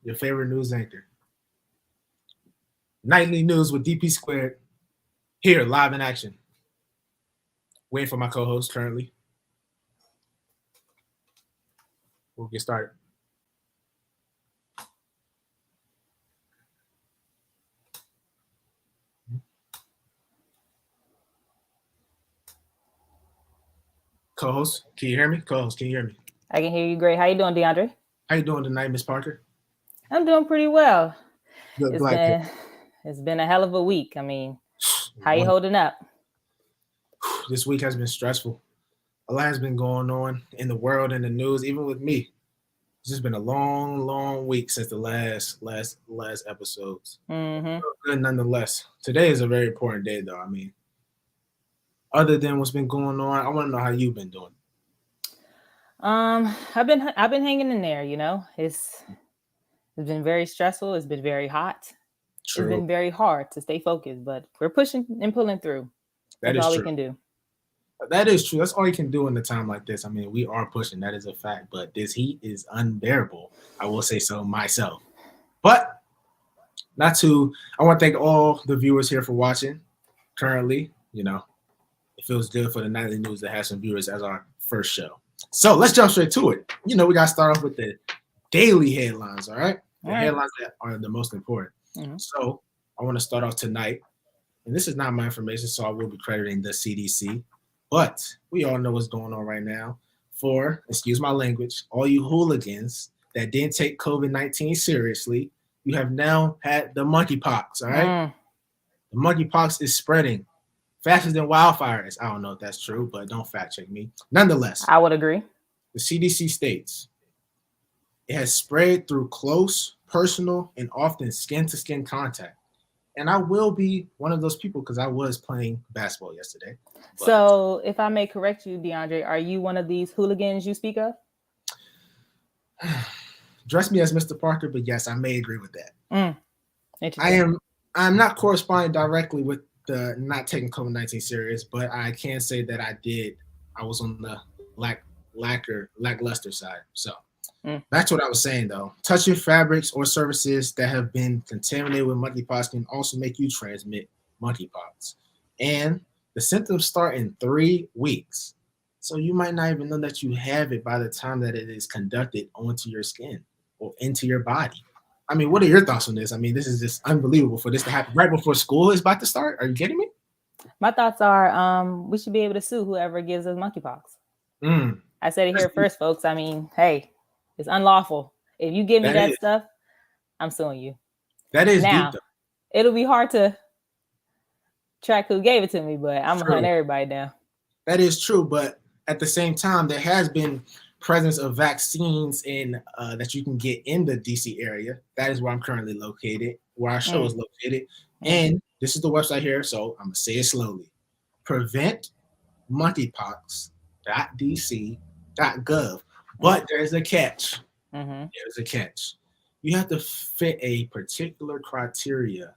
your favorite news anchor. Nightly news with DP Squared. Here, live in action. Waiting for my co-host currently. We'll get started. Co-host, can you hear me? Co-host, can you hear me? I can hear you great. How you doing, DeAndre? How you doing tonight, Miss Parker? I'm doing pretty well. Good, It's been a hell of a week. I mean, how you holding up? This week has been stressful. A lot has been going on in the world and the news, even with me. It's just been a long week since the last episodes. Mm-hmm. Good nonetheless. Today is a very important day, though. I mean, other than what's been going on, I want to know how you've been doing. I've been hanging in there. You know, it's been very stressful. It's been very hot. True. It's been very hard to stay focused, but we're pushing and pulling through. That's all we can do. That is true. That's all you can do in a time like this. I mean, we are pushing. That is a fact. But this heat is unbearable. I will say so myself. But I want to thank all the viewers here for watching currently. You know, it feels good for the nightly news to have some viewers as our first show. So let's jump straight to it. You know, we got to start off with the daily headlines, all right? The headlines that are the most important. Mm-hmm. So I want to start off tonight. And this is not my information, so I will be crediting the CDC. But we all know what's going on right now. For, excuse my language, all you hooligans that didn't take COVID-19 seriously, you have now had the monkeypox, all right? The monkeypox is spreading faster than wildfires. I don't know if that's true, but don't fact check me. Nonetheless, I would agree. The CDC states it has spread through close, personal, and often skin-to-skin contact. And I will be one of those people because I was playing basketball yesterday. So if I may correct you, DeAndre, are you one of these hooligans you speak of? Dress me as Mr. Parker, but yes, I may agree with that. Interesting. I'm not corresponding directly with the not taking COVID-19 serious, but I can say that I was on the lackluster side. So back to what I was saying, though. Touching fabrics or surfaces that have been contaminated with monkeypox can also make you transmit monkeypox. And the symptoms start in 3 weeks. So you might not even know that you have it by the time that it is conducted onto your skin or into your body. I mean, what are your thoughts on this? I mean, this is just unbelievable for this to happen right before school is about to start. Are you kidding me? My thoughts are we should be able to sue whoever gives us monkeypox. I said it here first, folks. I mean, hey, it's unlawful. If you give me that stuff, I'm suing you. That is now, deep, it'll be hard to track who gave it to me, but I'm going to hunt everybody down. That is true, but at the same time, there has been presence of vaccines in that you can get in the DC area. That is where I'm currently located, where our show is located. And this is the website here, so I'm going to say it slowly. preventmonkeypox.dc.gov. But there's a catch. There's a catch. You have to fit a particular criteria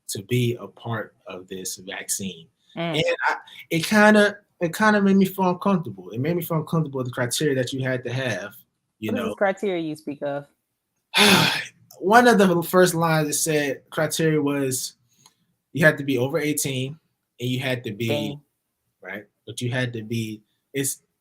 to be a part of this vaccine. And it kind of made me feel uncomfortable. It made me feel uncomfortable with the criteria that you had to have. What is criteria you speak of? One of the first lines that said criteria was you had to be over 18 and you had to be right, but you had to be.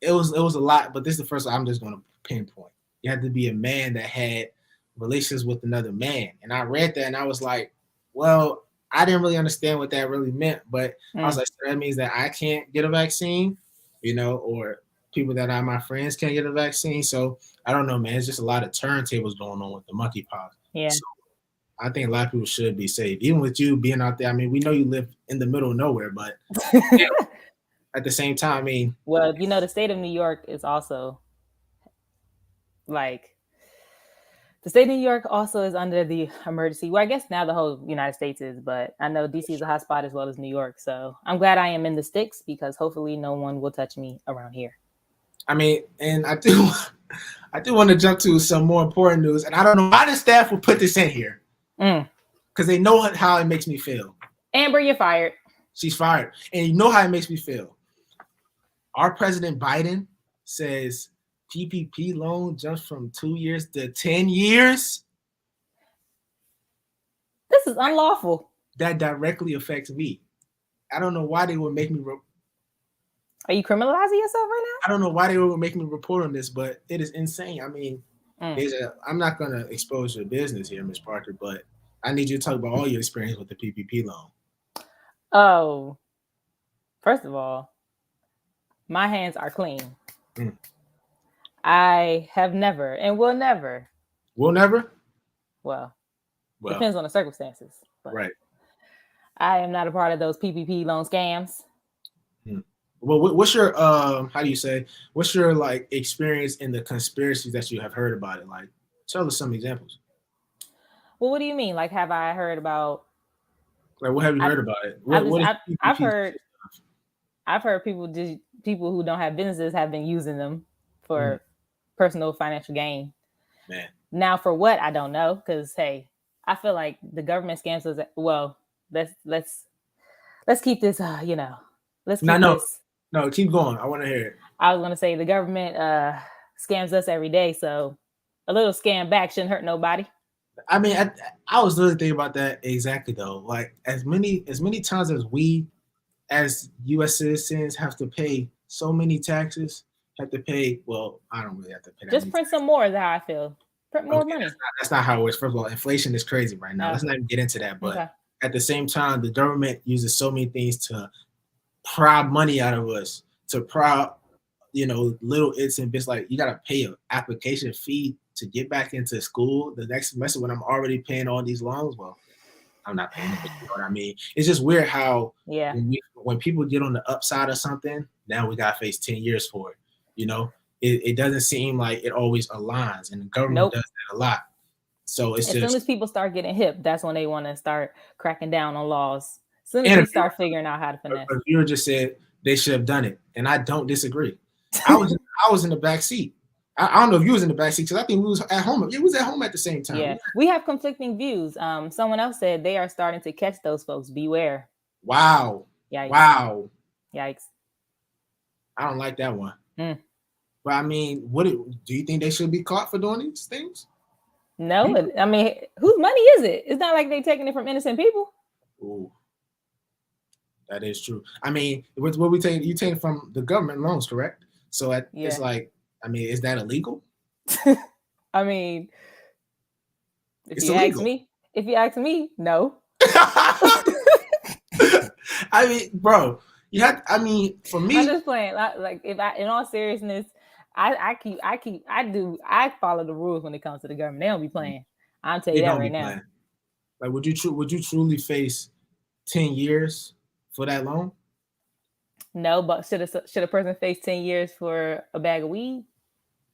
It was a lot, but this is the first one I'm just going to pinpoint. You had to be a man that had relations with another man, and I read that and I was like, well, I didn't really understand what that really meant, but I was like, so that means that I can't get a vaccine, you know, or people that are my friends can't get a vaccine. So I don't know, man. It's just a lot of turntables going on with the monkeypox. Yeah. So I think a lot of people should be safe. Even with you being out there, I mean, we know you live in the middle of nowhere, but at the same time, I mean. Well, you know, the state of New York is also like, the state of New York also is under the emergency. Well, I guess now the whole United States is, but I know DC is a hot spot as well as New York. So I'm glad I am in the sticks because hopefully no one will touch me around here. I mean, and I do want to jump to some more important news. And I don't know why the staff will put this in here because they know how it makes me feel. Amber, you're fired. She's fired. And you know how it makes me feel. Our President Biden says PPP loan jumps from 2 years to 10 years. This is unlawful. That directly affects me. I don't know why they would make me. Are you criminalizing yourself right I don't know why they would make me report on this, but it is insane. I mean, I'm not going to expose your business here, Ms. Parker, but I need you to talk about all your experience with the PPP loan. Oh, first of all, my hands are clean. I have never and will never. Will never? Well, depends on the circumstances. But right. I am not a part of those PPP loan scams. Well, what's your how do you say? What's your like experience in the conspiracies that you have heard about it? Like, tell us some examples. Well, what do you mean? Like, have I heard about? Like, what have you heard about it? I've heard people who don't have businesses have been using them for personal financial gain. Man. Now, for what, I don't know, because hey, I feel like the government scams us. Well, let's keep this. Let's keep this. No, keep going. I want to hear it. I was going to say the government scams us every day, so a little scam back shouldn't hurt nobody. I mean, I was really thinking about that exactly though. Like as many times as we, as U.S. citizens, have to pay so many taxes, have to pay. Well, I don't really have to pay. Just print some more. Is how I feel. Print more money. That's not how it works. First of all, inflation is crazy right now. Let's not even get into that. But at the same time, the government uses so many things to pry money out of us, to pry, little its and bits. Like you got to pay an application fee to get back into school the next semester when I'm already paying all these loans. Well, I'm not paying it, but you know what I mean? It's just weird how when people get on the upside of something, now we got to face 10 years for it. It doesn't seem like it always aligns, and the government does that a lot. So it's as soon as people start getting hip, that's when they want to start cracking down on laws. As soon as we start figuring out how to finesse. A viewer just said they should have done it, and I don't disagree. I was in the back seat. I don't know if you was in the back seat because I think we was at home. It was at home at the same time. Yeah, we have conflicting views. Someone else said they are starting to catch those folks. Beware. Wow. Yikes. Wow. Yikes. I don't like that one. But I mean, do you think they should be caught for doing these things? No, I mean, whose money is it? It's not like they're taking it from innocent people. Ooh. That is true. I mean, what we take, you take from the government loans, correct? So it's like, I mean, is that illegal? I mean, if you ask me, no. I mean, bro, for me, I'm just playing. Like, in all seriousness, I follow the rules when it comes to the government. They don't be playing. I'll tell you that right now. Playing. Like, would you truly face 10 years for that loan? No, but should a person face 10 years for a bag of weed?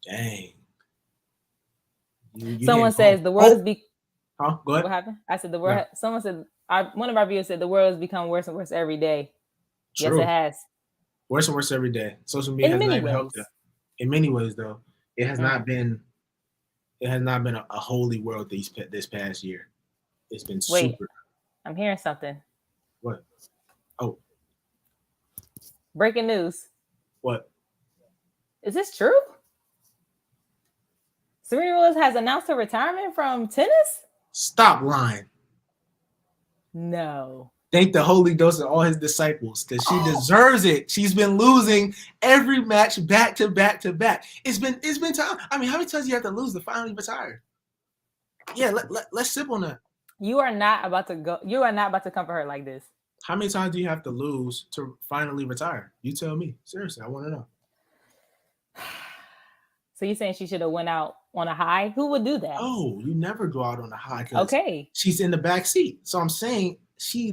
Dang. Someone says the world is Huh? Go ahead. What happened? I said the world. No. Someone said one of our viewers said the world has become worse and worse every day. True. Yes, it has. Worse and worse every day. Social media has not even helped us. In many ways, though, it has not been. It has not been a holy world this past year. It's been super. I'm hearing something. What? Oh. Breaking news. What? Is this true? Serena Williams has announced her retirement from tennis? Stop lying. No. Thank the Holy Ghost and all his disciples because she deserves it. She's been losing every match back to back to back. It's been time. I mean, how many times do you have to lose to finally retire? Yeah, let's sip on that. You are not about to comfort her like this. How many times do you have to lose to finally retire? You tell me. Seriously, I want to know. So you're saying she should have went out on a high? Who would do that? Oh, you never go out on a high. Okay. She's in the back seat. So I'm saying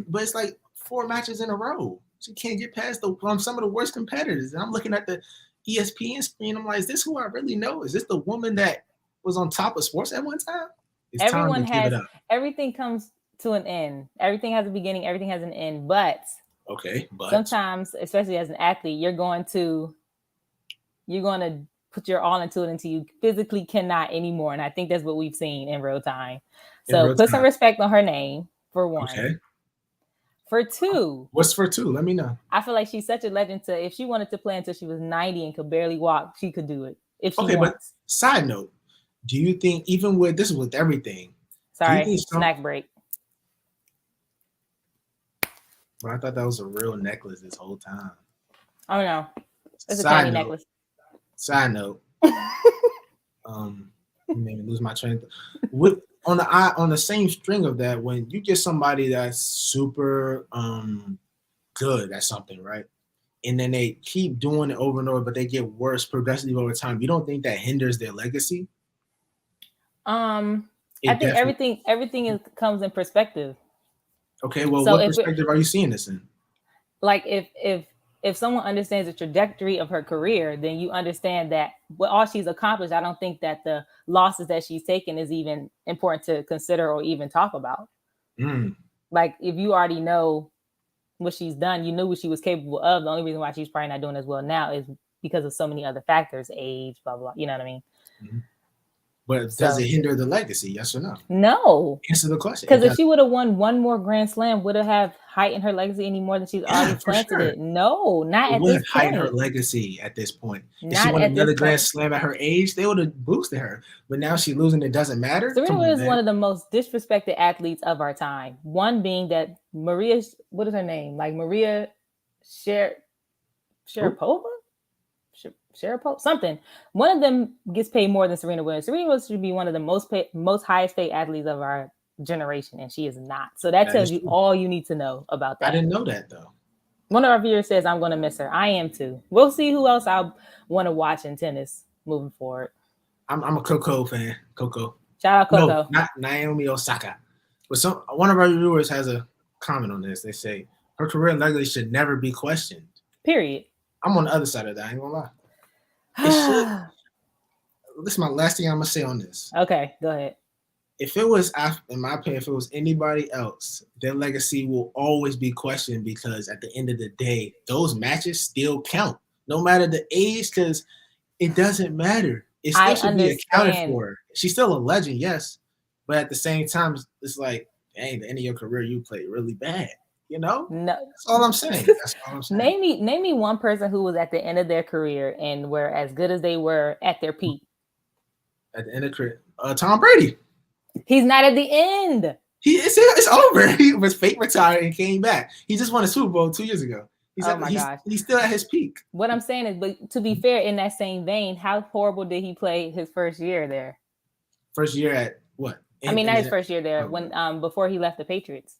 but it's like 4 matches in a row. She can't get past some of the worst competitors. And I'm looking at the ESPN screen. I'm like, is this who I really know? Is this the woman that was on top of sports at one time? Everything comes to an end. Everything has a beginning. Everything has an end. But sometimes, especially as an athlete, you're going to put your all into it until you physically cannot anymore. And I think that's what we've seen in real time. So put some respect on her name, for one. Okay. For two. What's for two? Let me know. I feel like she's such a legend if she wanted to play until she was 90 and could barely walk, she could do it. If she wants. But side note, do you think, even with everything? Sorry, snack break. But I thought that was a real necklace this whole time. Oh no, it's a Side candy note. necklace. Side note. You made me lose my train. With on the same string of that, when you get somebody that's super good at something, right? And then they keep doing it over and over, but they get worse progressively over time. You don't think that hinders their legacy? I It think definitely. comes in perspective. Okay, well, So what if it, perspective are you seeing this in? like if someone understands the trajectory of her career, then you understand that what all she's accomplished. I don't think that the losses that she's taken is even important to consider or even talk about. Mm. Like if you already know what she's done, you knew what she was capable of. The only reason why she's probably not doing as well now is because of so many other factors, age, blah blah. You know what I mean? Mhm. But does So it hinder the legacy? Yes or no? no, Answer the question. It because if does. she would have won one more Grand Slam, would it have heightened her legacy any more than she's already Yeah, for planted sure. it? No, not It at would this have heightened her point. legacy at this point. If she Not won at this another Grand point. Slam at her age, they would have boosted her. But now she's losing. It doesn't matter. Serena Come on, Williams is one man. of the most disrespected athletes of our time. One being that Maria, what is her name? Like Maria Sher- Who? Sharapova? Sharapova? Something. One of them gets paid more than Serena Williams. Serena Williams should be one of the most highest paid athletes of our generation, and she is not. So that That tells is you true. all you need to know about I that. didn't know that though. One of our viewers says I'm going to miss her. I am too. We'll see who else I want to watch in tennis moving forward. I'm a Coco fan. Coco. Shout out No, Coco. not Naomi Osaka. But one of our viewers has a comment on this. They say her career legacy should never be questioned. Period. I'm on the other side of that. I ain't gonna lie. It should. This is my last thing I'm gonna say on this. Okay, go ahead. If it was, in my opinion, if it was anybody else, their legacy will always be questioned because at the end of the day, those matches still count, no matter the age, because it doesn't matter. It still I should be accounted understand. for. She's still a legend, yes, but at the same time, it's like, dang, the end of your career, you played really bad. You know, No, that's all I'm saying. That's all I'm saying. name me one person who was at the end of their career and were as good as they were at their peak. At the end of career, Tom Brady. He's not at the end. It's over. He was fake retired and came back. He just won a Super Bowl 2 years ago. Oh my gosh. He's still at his peak. What I'm saying is, but to be fair, in that same vein, how horrible did he play his first year there? First year at what? I mean, not his first year there. When before he left the Patriots.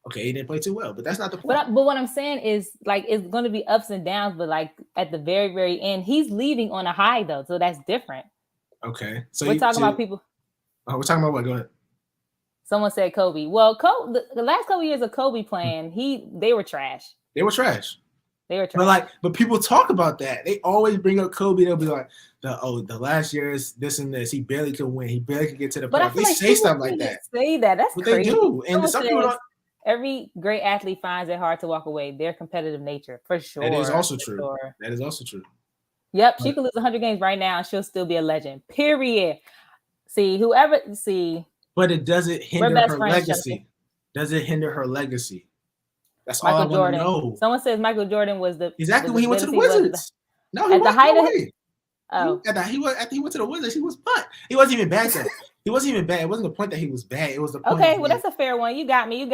Okay, he didn't play too well, but that's not the point. But what I'm saying is, like, it's going to be ups and downs. But like at the very very end, he's leaving on a high though, so that's different. Okay, so we're talking about people. We're talking about what? Go ahead. Someone said Kobe. Well, the last couple years of Kobe playing, they were trash. They were trash. They were trash. But people talk about that. They always bring up Kobe. They'll be like, the last year is this and this. He barely could win. He barely could get to the playoffs. They say stuff like that. Say that. That's but crazy. They do. And some people don't. Every great athlete finds it hard to walk away. Their competitive nature, for sure. That is also true. Sure. That is also true. Yep, she could lose 100 games right now and she'll still be a legend. Period. But it doesn't hinder her legacy. Does it hinder her legacy? That's all I want to know. Someone says Michael Jordan was exactly when he went to the Wizards. No, he at the height of it. Oh, after he went to the Wizards, he was butt. He wasn't even bad though. He wasn't even bad. It wasn't the point that he was bad. It was the point. Okay, well that's a fair one. You got me.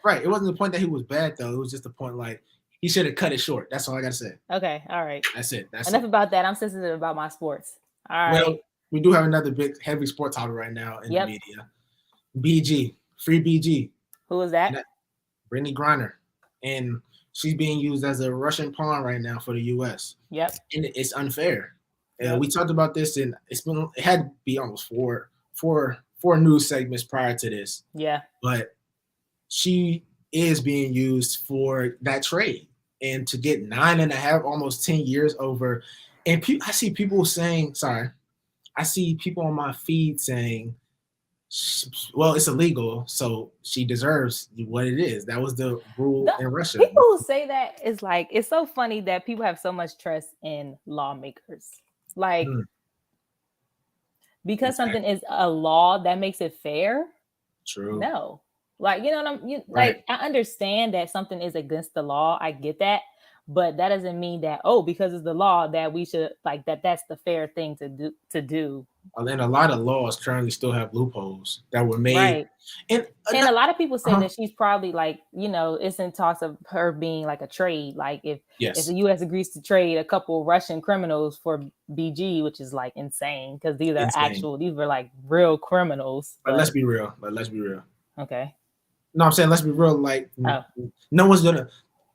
Right. It wasn't the point that he was bad though. It was just the point like he should have cut it short. That's all I gotta say. Okay. All right. That's it. Enough about that. I'm sensitive about my sports. All right. Well, we do have another big heavy sports topic right now in the media. BG, free BG. Who is that? Brittany Griner, and she's being used as a Russian pawn right now for the U.S. Yep. And it's unfair. We talked about this, and it had to be almost four news segments prior to this. Yeah. But she is being used for that trade, and to get 9.5, almost 10 years over. And I see people saying, I see people on my feed saying, well, it's illegal, so she deserves what it is. That was the rule in Russia. People who say that is like, it's so funny that people have so much trust in lawmakers. Like, because something is a law that makes it fair. True. No. Like, you know what I'm like, I understand that something is against the law. I get that. But that doesn't mean that, because it's the law that we should that's the fair thing to do. And a lot of laws currently still have loopholes that were made. Right. And And a lot of people say that she's probably like, it's in talks of her being like a trade. Like if yes, the U.S. agrees to trade a couple Russian criminals for BG, which is like insane because these were like real criminals. But let's be real. Let's be real. Okay. No, I'm saying let's be real. Like no one's gonna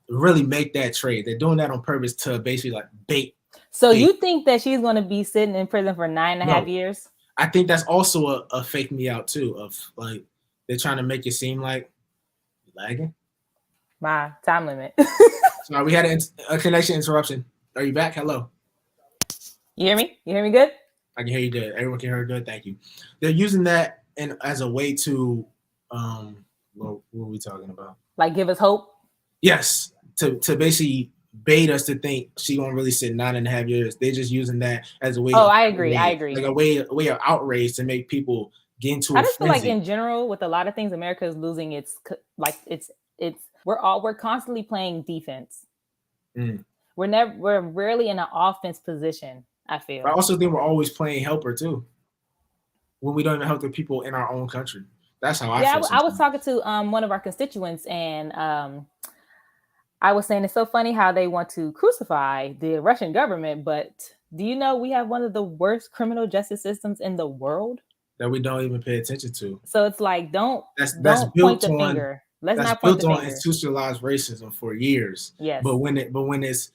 really make that trade. They're doing that on purpose to basically like bait. So you think that she's going to be sitting in prison for 9.5 years? I think that's also a fake me out too. Of like they're trying to make it seem like lagging. My time limit. Sorry, we had a connection interruption. Are you back? Hello. You hear me? You hear me good? I can hear you good. Everyone can hear good. Thank you. They're using that as a way to what are we talking about? Like give us hope? Yes. To basically bait us to think she won't really sit 9.5 years. They're just using that as a way. Oh, I agree. Like a way of outrage to make people get into. I just feel like in general, with a lot of things, America is losing its we're constantly playing defense. We're rarely in an offense position. I feel. I also think we're always playing helper too. When we don't even help the people in our own country. That's how I feel. I was talking to one of our constituents, and I was saying it's so funny how they want to crucify the Russian government, but do you know we have one of the worst criminal justice systems in the world? That we don't even pay attention to. So it's like don't built point the finger. Let's not point the finger. Built on institutionalized racism for years. Yes. But when it's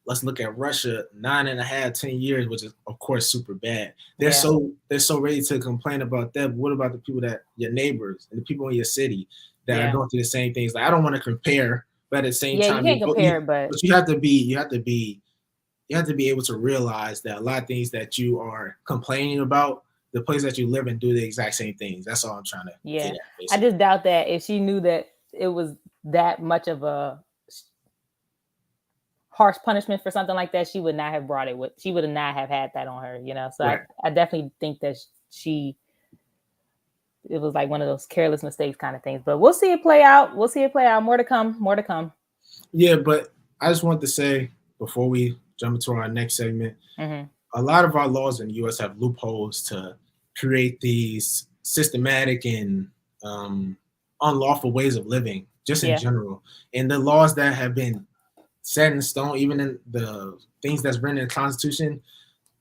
let's look at Russia, 9.5, 10 years, which is of course super bad. They're so ready to complain about that. But what about the people that your neighbors and the people in your city that are going through the same things? Like I don't want to compare, but at the same time, you can't compare. But you have to be able to realize that a lot of things that you are complaining about, the place that you live in do the exact same things. That's all I'm trying to get at, I just doubt that if she knew that it was that much of a harsh punishment for something like that, she would not have brought it with. She would not have had that on her, So right. I definitely think that it was like one of those careless mistakes kind of things. But we'll see it play out. More to come. Yeah, but I just want to say before we jump into our next segment, a lot of our laws in the U.S. have loopholes to create these systematic and unlawful ways of living, just in general. And the laws that have been set in stone, even in the things that's written in the Constitution,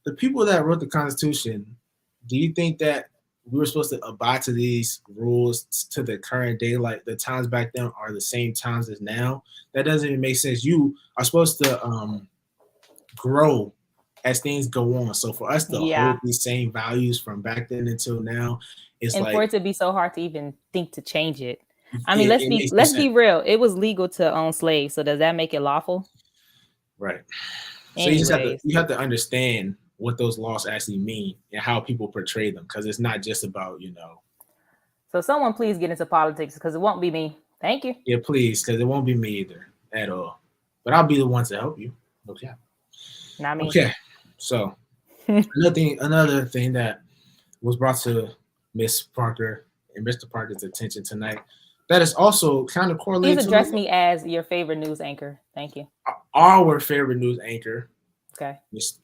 the people that wrote the Constitution, do you think that we were supposed to abide to these rules to the current day? Like the times back then are the same times as now? That doesn't even make sense. You are supposed to grow as things go on. So for us to hold these same values from back then until now, for it to be so hard to even think to change it. I mean, let's be real. It was legal to own slaves, so does that make it lawful? Right. So you have to understand what those laws actually mean and how people portray them, because it's not just about So someone please get into politics, because it won't be me. Thank you. Yeah, please, because it won't be me either at all. But I'll be the one to help you. Okay. Not me. Okay. So another thing that was brought to Miss Parker and Mr. Parker's attention tonight, that is also kind of correlated. Please address me as your favorite news anchor. Thank you. Our favorite news anchor. Okay.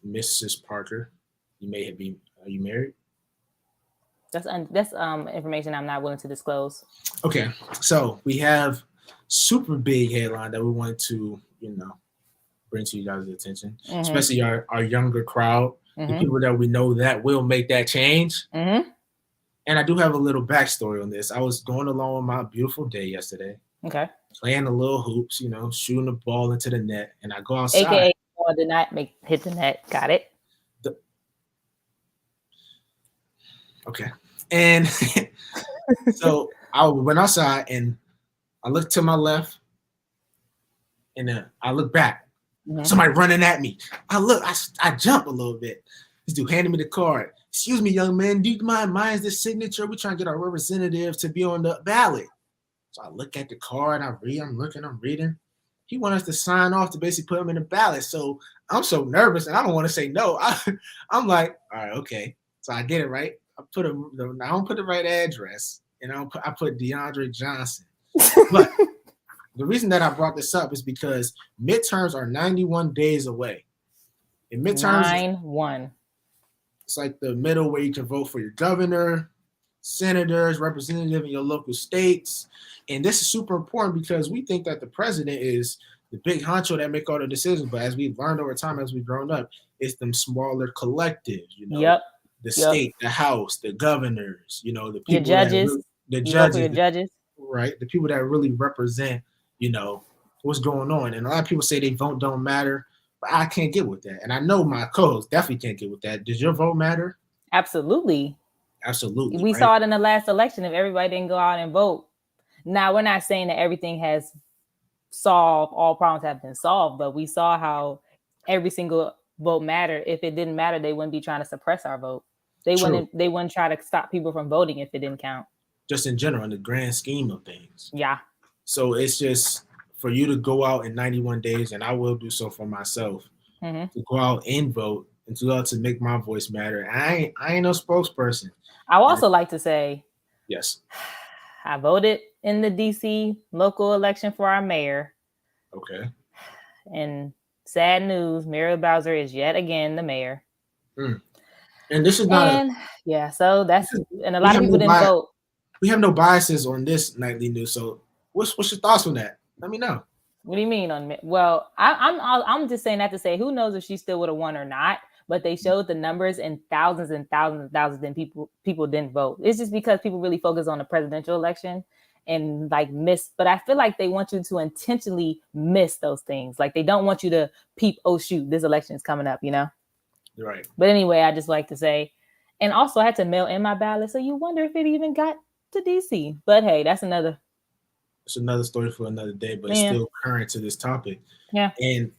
Mrs. Parker. Are you married? That's information I'm not willing to disclose. Okay. So we have super big headline that we want to, bring to you guys' attention, especially our younger crowd, the people that we know that will make that change. And I do have a little backstory on this. I was going along with my beautiful day yesterday. Okay. Playing the little hoops, shooting the ball into the net, and I go outside. AKA ball did not hit the net. Got it. Okay. And so I went outside and I looked to my left, and then I look back. Somebody running at me. I jump a little bit. This dude handed me the card. Excuse me, young man, do you mind this signature? We're trying to get our representative to be on the ballot. So I look at the card, I'm reading. He wanted us to sign off to basically put him in the ballot. So I'm so nervous and I don't want to say no. I'm like, all right, okay. So I get it right. I don't put the right address, and I put DeAndre Johnson. But the reason that I brought this up is because midterms are 91 days away. And midterms 91. It's like the middle where you can vote for your governor, senators, representative in your local states. And this is super important because we think that the president is the big honcho that make all the decisions. But as we've learned over time, as we've grown up, it's them smaller collectives, Yep. the Yep. state, the house, the governors, the Your people that judges. really, the You vote for judges, your judges. right? The people that really represent, what's going on. And a lot of people say they vote don't matter, but I can't get with that. And I know my co-host definitely can't get with that. Does your vote matter? Absolutely. Absolutely, We right? saw it in the last election. If everybody didn't go out and vote, now we're not saying that everything has solved, all problems have been solved, but we saw how every single vote mattered. If it didn't matter, they wouldn't be trying to suppress our vote. They True. wouldn't try to stop people from voting if it didn't count. Just in general, in the grand scheme of things. Yeah. So it's just for you to go out in 91 days, and I will do so for myself, to go out and vote and to go out to make my voice matter. I ain't no spokesperson. I would also like to say, yes, I voted in the DC local election for our mayor. Okay. And sad news, Muriel Bowser is yet again the mayor. And this is not. So that's and a lot of people didn't vote. We have no biases on this nightly news. So what's your thoughts on that? Let me know. What do you mean on? Well, I'm just saying that to say who knows if she still would have won or not. But they showed the numbers and thousands and thousands and thousands and people didn't vote. It's just because people really focus on the presidential election and like miss. But I feel like they want you to intentionally miss those things. Like they don't want you to peep. Oh shoot, this election is coming up. Right. But anyway, I just like to say, and also I had to mail in my ballot, so you wonder if it even got to DC. But hey, that's another. It's another story for another day, but it's still current to this topic. Yeah. And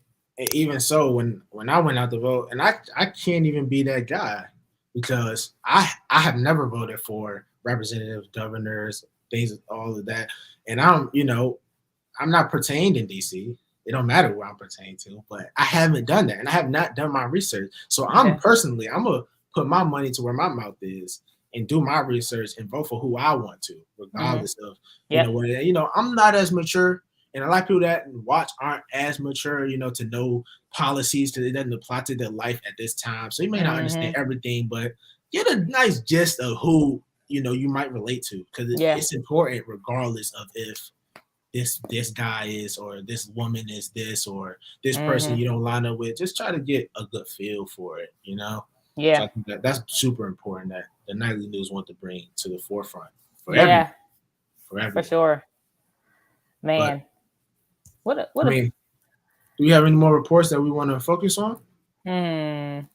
even so, when I went out to vote, and I can't even be that guy because I have never voted for representatives, governors, things, all of that. And I'm not pertained in DC. It don't matter where I'm pertained to, but I haven't done that, and I have not done my research. So I'm gonna put my money to where my mouth is and do my research and vote for who I want to, regardless of I'm not as mature, and a lot of people that watch aren't as mature, to know policies because it doesn't apply to their life at this time. So you may not understand everything, but get a nice gist of who you might relate to because it's important, regardless of if this guy is or this woman is this or this person you don't line up with. Just try to get a good feel for it, Yeah. So I think that's super important that the nightly news want to bring to the forefront for everyone. For sure. Man. But, do we have any more reports that we want to focus on? I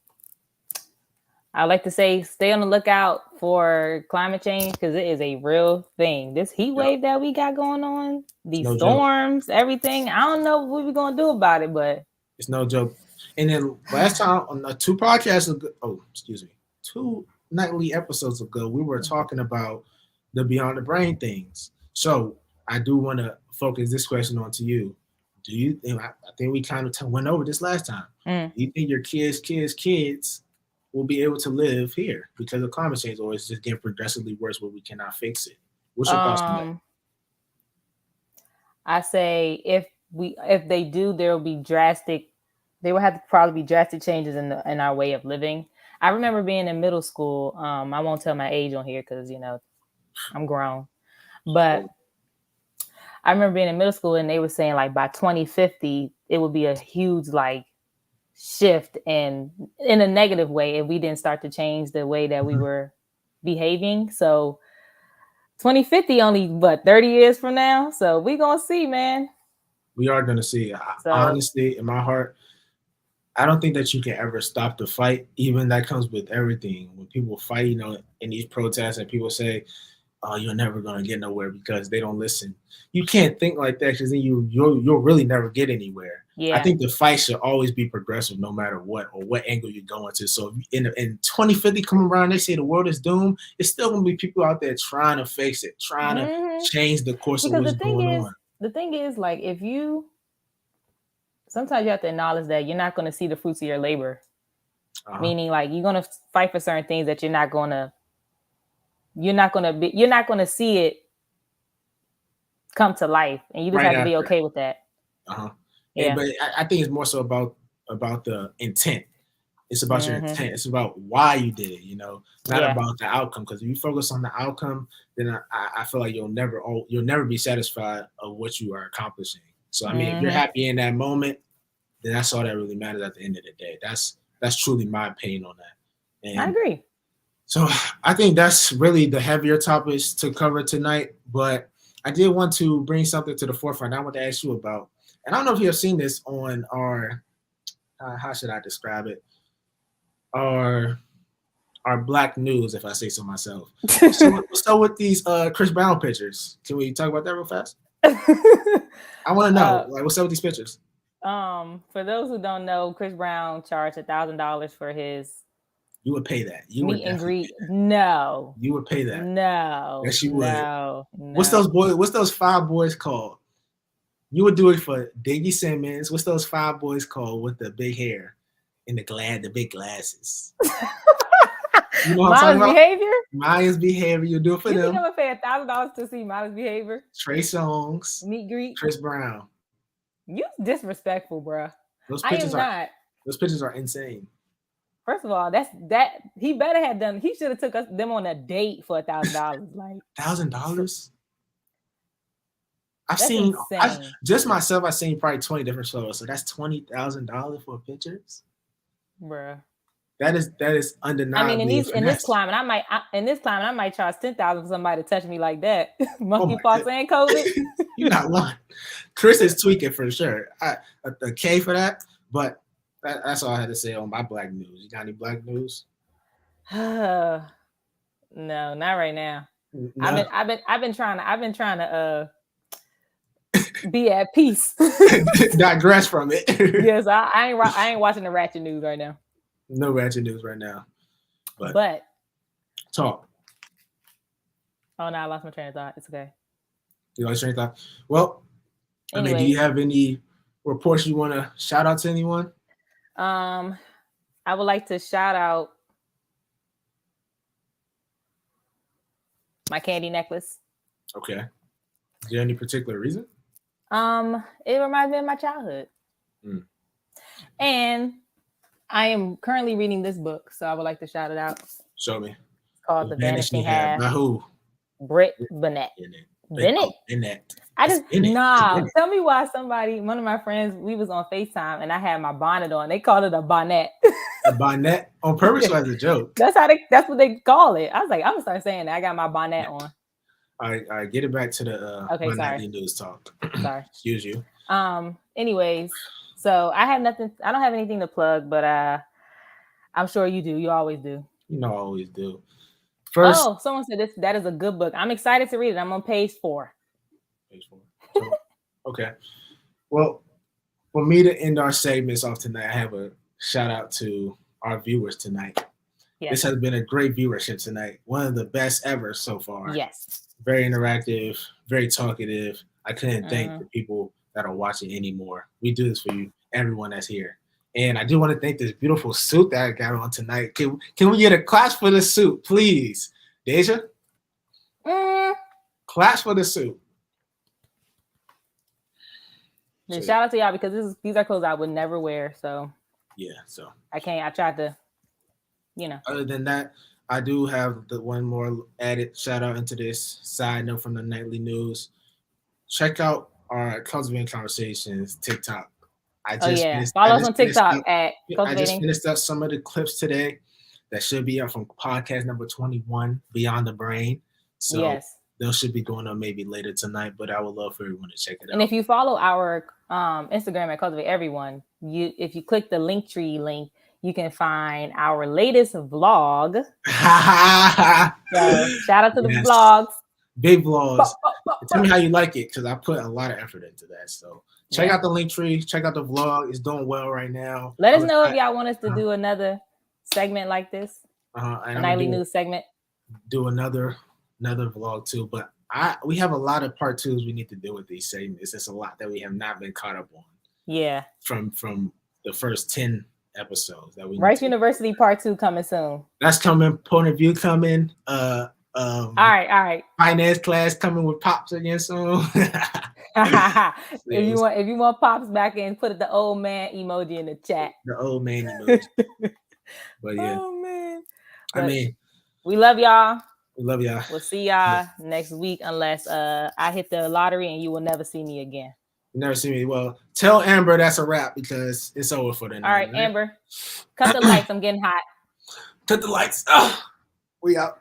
like to say stay on the lookout for climate change because it is a real thing. This heat wave that we got going on, these storms, everything. I don't know what we're going to do about it, but it's no joke. And then last time on two podcasts ago, two nightly episodes ago, we were talking about the Beyond the Brain things. So I do want to focus this question on to you. Do you think, I think we kind of went over this last time. Do you think your kids will be able to live here because of climate change, or is it just getting progressively worse where we cannot fix it? What's your thoughts on that? I say if they do, there will be drastic. There will have to probably be drastic changes in our way of living. I remember being in middle school. I won't tell my age on here because I'm grown, but I remember being in middle school and they were saying like by 2050 it would be a huge shift in a negative way if we didn't start to change the way that we were behaving. So 2050 only 30 years from now. So we gonna see, man. We are gonna see. Honestly, in my heart, I don't think that you can ever stop the fight. Even that comes with everything. When people fight, in these protests, and people say, "Oh, you're never gonna get nowhere because they don't listen." You can't think like that because then you'll really never get anywhere. Yeah. I think the fight should always be progressive, no matter what or what angle you're going to. So in 2050 come around, they say the world is doomed. It's still gonna be people out there trying to fix it, trying to change the course of what's going on. The thing is, like, sometimes you have to acknowledge that you're not going to see the fruits of your labor. Meaning, like, you're going to fight for certain things that you're not going to see it come to life, and you just have to be okay with that. Yeah, but I think it's more so about the intent. It's about your intent. It's about why you did it, not Yeah. about the outcome. Because if you focus on the outcome, then I feel like you'll never be satisfied of what you are accomplishing. So I mean, if you're happy in that moment, then that's all that really matters at the end of the day. That's truly my opinion on that. And I agree. so I think that's really the heavier topics to cover tonight. But I did want to bring something to the forefront I want to ask you about. And I don't know if you have seen this on our, how should I describe it? Our black news, if I say so myself. What's up with these Chris Brown pictures? Can we talk about that real fast? I want to know, what's up with these pictures? For those who don't know, Chris Brown charged $1,000 for his. You would pay that. You meet and greet. No. You would pay that. No. Yes, you would. No. What's those 5 boys called? You would do it for Diggy Simmons. What's those 5 boys called with the big hair and the big glasses? You know what I'm talking Behavior? about? Maya's Behavior. You do it for them. You think I'm gonna pay $1,000 to see Maya's Behavior? Trey Songz. Meet greet. Chris Brown. You disrespectful, bro. Those pictures are insane. First of all, he better have done. He should have took them on a date for $1,000. Like $1,000. I've seen I've seen probably 20 different photos. So that's $20,000 for pictures, bruh. That is undeniably. I mean, in this climate, I might charge $10,000 for somebody to touch me like that. Monkeypox and COVID. You're not lying. Chris is tweaking for sure. A K for that, but that's all I had to say on my black news. You got any black news? No, not right now. No. I've been trying to be at peace. Digress from it. Yes, I ain't watching the ratchet news right now. No ratchet news right now. But talk. Oh no, I lost my train of thought. It's okay. You lost your train of thought? Well, anyway. I mean, do you have any reports you want to shout out to anyone? I would like to shout out my candy necklace. Okay. Is there any particular reason? It reminds me of my childhood. And I am currently reading this book, so I would like to shout it out. Show me. It's called The Vanishing Half. By who? Britt Bennett. Bennett. Tell me why one of my friends, we was on FaceTime and I had my bonnet on. They called it a bonnet. A bonnet on purpose or as a joke? That's what they call it. I was like, I'm gonna start saying that. I got my bonnet on. All right, get it back to the sorry. News talk. Sorry. Excuse you. Anyways, so I don't have anything to plug, but I'm sure you do. You always do. You know I always do. First, someone said that is a good book. I'm excited to read it. I'm on page 4. Page 4. Okay. Well, for me to end our segments off tonight, I have a shout out to our viewers tonight. Yes. This has been a great viewership tonight. One of the best ever so far. Yes. Very interactive, very talkative. I couldn't thank the people that are watching anymore. We do this for you, everyone that's here. And I do want to thank this beautiful suit that I got on tonight. Can we get a clap for the suit, please? Deja? Claps for the suit. Shout out to y'all because these are clothes I would never wear. So yeah, so I tried to, Other than that, I do have the one more added shout out into this side note from the nightly news. Check out our Cultivating Conversations TikTok. Follow us on TikTok at Cultivating. I just finished up some of the clips today that should be up from podcast number 21, Beyond the Brain. So those should be going on maybe later tonight, but I would love for everyone to check it out. And if you follow our Instagram at Cultivate Everyone, if you click the Linktree link, you can find our latest vlog. So shout out to the vlogs. Big vlogs. Tell me how you like it, because I put a lot of effort into that. So check out the Linktree. Check out the vlog. It's doing well right now. Let us know if y'all want us to do another segment like this. A nightly news segment. Do another vlog too. But we have a lot of part 2s we need to do with these segments. It's a lot that we have not been caught up on. Yeah. From the first 10 episodes that we Rice University part 2 coming soon. That's coming. Point of View coming. All right. Finance class coming with Pops again soon. If you want Pops back in, put the old man emoji in the chat. The old man emoji. But yeah, Oh man. I But mean, we love y'all. we love y'all. We'll see y'all next week unless I hit the lottery and you will never see me again. You never see me. Well, tell Amber that's a wrap because it's over for the night. All right, Amber. Cut the lights. I'm getting hot. Cut the lights. We out.